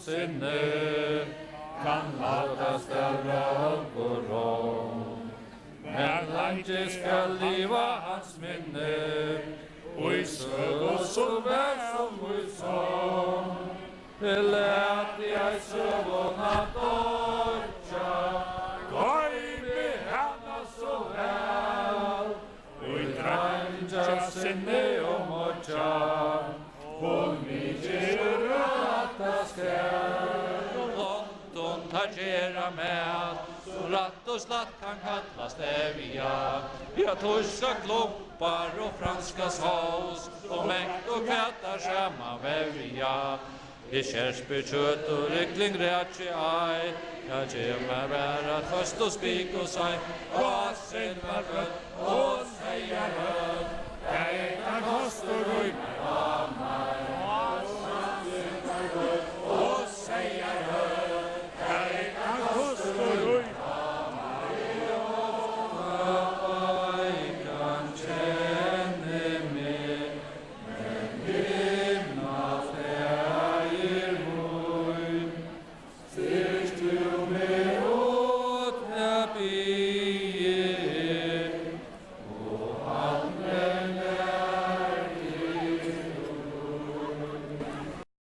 sinne kan latast større og rom. Men lenge skal liva hans minne, og i søv og så vær som vi sånn. Lät jag sövna torcha, gøyme henne så väl, og i dranja sinne og morcha, og mykje rata skal. London tar gera med, så ratt og slatt kan kallas evia. Vi har torska kloppar og franska sås, og mängd og kvättar samma vevja. I kjærsby kjøtt og rykling rætsi ei, jeg kjemmer bæra først og spik og sei, og sin var rødt, og seier rødt. Jeg kan kost og